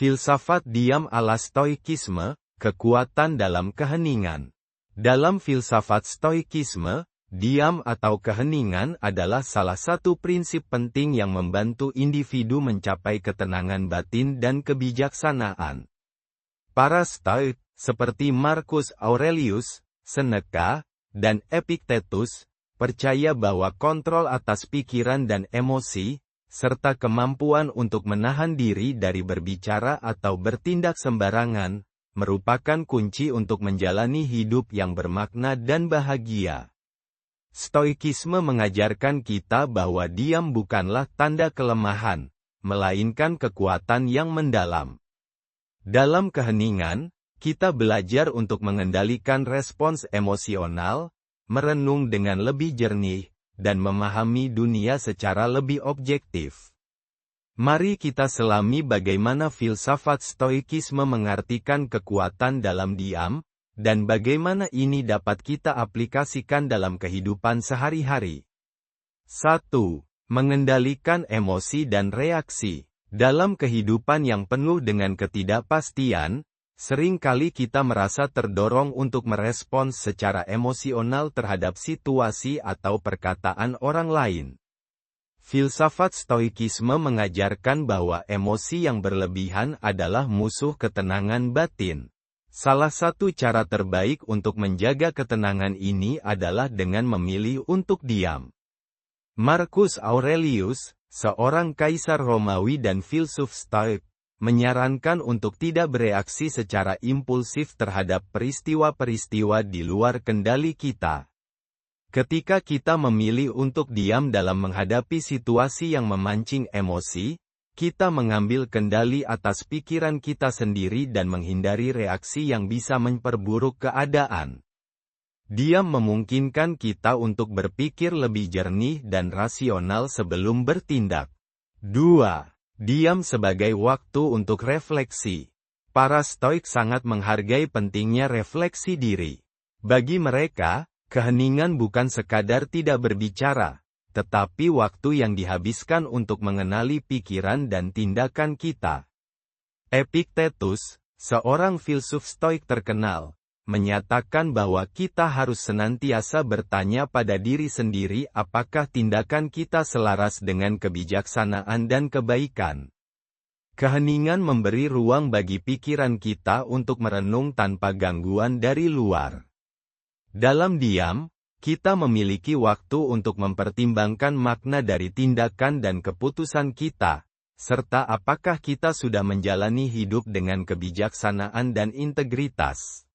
Filsafat diam ala Stoikisme, kekuatan dalam keheningan. Dalam filsafat Stoikisme, diam atau keheningan adalah salah satu prinsip penting yang membantu individu mencapai ketenangan batin dan kebijaksanaan. Para Stoik, seperti Marcus Aurelius, Seneca, dan Epictetus, percaya bahwa kontrol atas pikiran dan emosi, serta kemampuan untuk menahan diri dari berbicara atau bertindak sembarangan, merupakan kunci untuk menjalani hidup yang bermakna dan bahagia. Stoikisme mengajarkan kita bahwa diam bukanlah tanda kelemahan, melainkan kekuatan yang mendalam. Dalam keheningan, kita belajar untuk mengendalikan respons emosional, merenung dengan lebih jernih, dan memahami dunia secara lebih objektif. Mari kita selami bagaimana filsafat Stoikisme mengartikan kekuatan dalam diam, dan bagaimana ini dapat kita aplikasikan dalam kehidupan sehari-hari. 1. Mengendalikan emosi dan reaksi. Dalam kehidupan yang penuh dengan ketidakpastian, seringkali kita merasa terdorong untuk merespons secara emosional terhadap situasi atau perkataan orang lain. Filsafat Stoikisme mengajarkan bahwa emosi yang berlebihan adalah musuh ketenangan batin. Salah satu cara terbaik untuk menjaga ketenangan ini adalah dengan memilih untuk diam. Marcus Aurelius, seorang kaisar Romawi dan filsuf Stoik, menyarankan untuk tidak bereaksi secara impulsif terhadap peristiwa-peristiwa di luar kendali kita. Ketika kita memilih untuk diam dalam menghadapi situasi yang memancing emosi, kita mengambil kendali atas pikiran kita sendiri dan menghindari reaksi yang bisa memperburuk keadaan. Diam memungkinkan kita untuk berpikir lebih jernih dan rasional sebelum bertindak. 2. Diam sebagai waktu untuk refleksi. Para Stoik sangat menghargai pentingnya refleksi diri. Bagi mereka, keheningan bukan sekadar tidak berbicara, tetapi waktu yang dihabiskan untuk mengenali pikiran dan tindakan kita. Epictetus, seorang filsuf Stoik terkenal, menyatakan bahwa kita harus senantiasa bertanya pada diri sendiri apakah tindakan kita selaras dengan kebijaksanaan dan kebaikan. Keheningan memberi ruang bagi pikiran kita untuk merenung tanpa gangguan dari luar. Dalam diam, kita memiliki waktu untuk mempertimbangkan makna dari tindakan dan keputusan kita, serta apakah kita sudah menjalani hidup dengan kebijaksanaan dan integritas.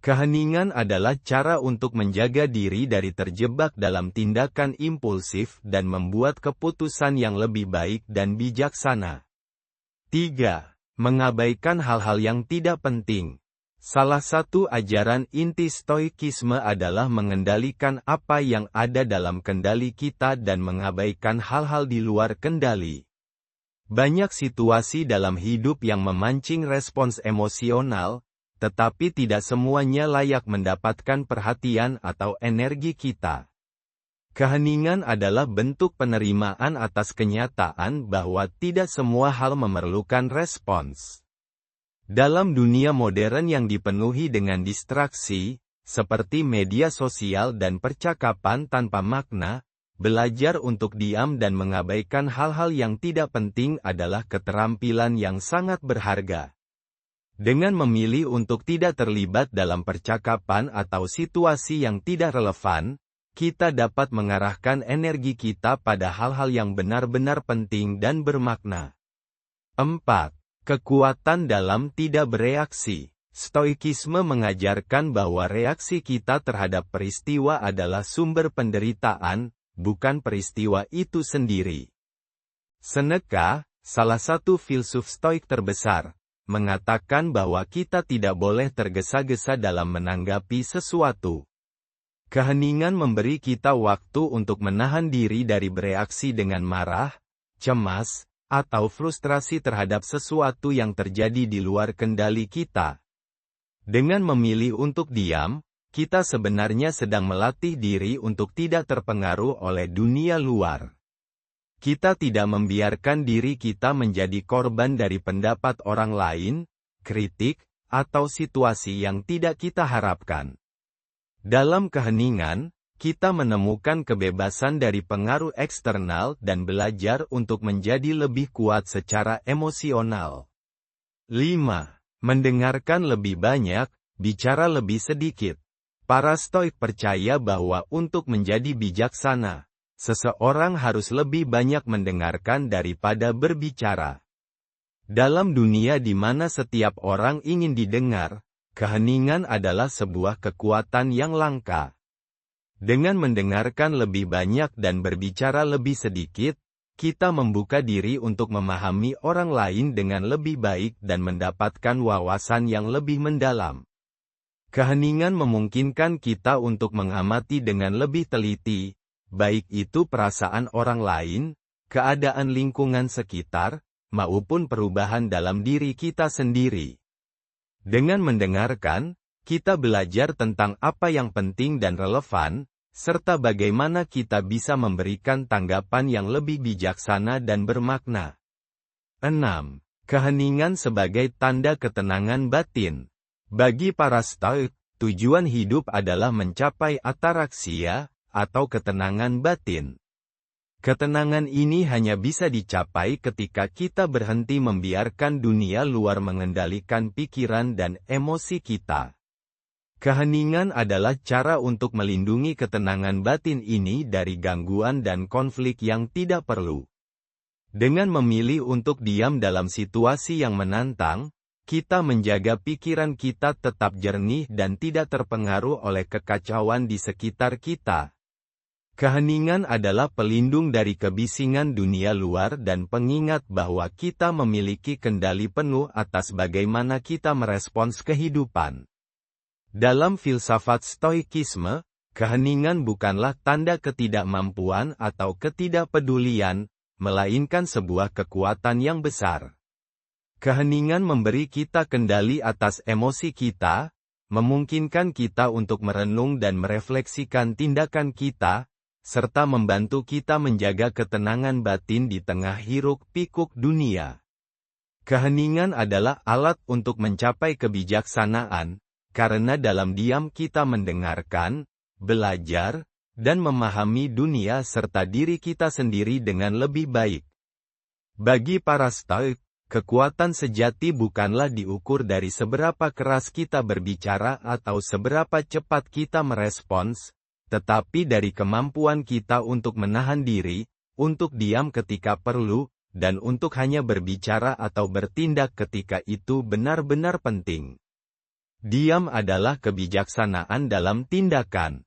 Keheningan adalah cara untuk menjaga diri dari terjebak dalam tindakan impulsif dan membuat keputusan yang lebih baik dan bijaksana. 3. Mengabaikan hal-hal yang tidak penting. Salah satu ajaran inti Stoikisme adalah mengendalikan apa yang ada dalam kendali kita dan mengabaikan hal-hal di luar kendali. Banyak situasi dalam hidup yang memancing respons emosional, tetapi tidak semuanya layak mendapatkan perhatian atau energi kita. Keheningan adalah bentuk penerimaan atas kenyataan bahwa tidak semua hal memerlukan respons. Dalam dunia modern yang dipenuhi dengan distraksi, seperti media sosial dan percakapan tanpa makna, belajar untuk diam dan mengabaikan hal-hal yang tidak penting adalah keterampilan yang sangat berharga. Dengan memilih untuk tidak terlibat dalam percakapan atau situasi yang tidak relevan, kita dapat mengarahkan energi kita pada hal-hal yang benar-benar penting dan bermakna. 4. Kekuatan dalam tidak bereaksi. Stoikisme mengajarkan bahwa reaksi kita terhadap peristiwa adalah sumber penderitaan, bukan peristiwa itu sendiri. Seneca, salah satu filsuf Stoik terbesar, mengatakan bahwa kita tidak boleh tergesa-gesa dalam menanggapi sesuatu. Keheningan memberi kita waktu untuk menahan diri dari bereaksi dengan marah, cemas, atau frustrasi terhadap sesuatu yang terjadi di luar kendali kita. Dengan memilih untuk diam, kita sebenarnya sedang melatih diri untuk tidak terpengaruh oleh dunia luar. Kita tidak membiarkan diri kita menjadi korban dari pendapat orang lain, kritik, atau situasi yang tidak kita harapkan. Dalam keheningan, kita menemukan kebebasan dari pengaruh eksternal dan belajar untuk menjadi lebih kuat secara emosional. 5. Mendengarkan lebih banyak, bicara lebih sedikit. Para Stoik percaya bahwa untuk menjadi bijaksana, seseorang harus lebih banyak mendengarkan daripada berbicara. Dalam dunia di mana setiap orang ingin didengar, keheningan adalah sebuah kekuatan yang langka. Dengan mendengarkan lebih banyak dan berbicara lebih sedikit, kita membuka diri untuk memahami orang lain dengan lebih baik dan mendapatkan wawasan yang lebih mendalam. Keheningan memungkinkan kita untuk mengamati dengan lebih teliti, baik itu perasaan orang lain, keadaan lingkungan sekitar, maupun perubahan dalam diri kita sendiri. Dengan mendengarkan, kita belajar tentang apa yang penting dan relevan, serta bagaimana kita bisa memberikan tanggapan yang lebih bijaksana dan bermakna. 6. Keheningan sebagai tanda ketenangan batin. Bagi para Stoik, tujuan hidup adalah mencapai ataraksia, atau ketenangan batin. Ketenangan ini hanya bisa dicapai ketika kita berhenti membiarkan dunia luar mengendalikan pikiran dan emosi kita. Keheningan adalah cara untuk melindungi ketenangan batin ini dari gangguan dan konflik yang tidak perlu. Dengan memilih untuk diam dalam situasi yang menantang, kita menjaga pikiran kita tetap jernih dan tidak terpengaruh oleh kekacauan di sekitar kita. Keheningan adalah pelindung dari kebisingan dunia luar dan pengingat bahwa kita memiliki kendali penuh atas bagaimana kita merespons kehidupan. Dalam filsafat Stoikisme, keheningan bukanlah tanda ketidakmampuan atau ketidakpedulian, melainkan sebuah kekuatan yang besar. Keheningan memberi kita kendali atas emosi kita, memungkinkan kita untuk merenung dan merefleksikan tindakan kita, serta membantu kita menjaga ketenangan batin di tengah hiruk-pikuk dunia. Keheningan adalah alat untuk mencapai kebijaksanaan, karena dalam diam kita mendengarkan, belajar, dan memahami dunia serta diri kita sendiri dengan lebih baik. Bagi para Stoik, kekuatan sejati bukanlah diukur dari seberapa keras kita berbicara atau seberapa cepat kita merespons, tetapi dari kemampuan kita untuk menahan diri, untuk diam ketika perlu, dan untuk hanya berbicara atau bertindak ketika itu benar-benar penting. Diam adalah kebijaksanaan dalam tindakan.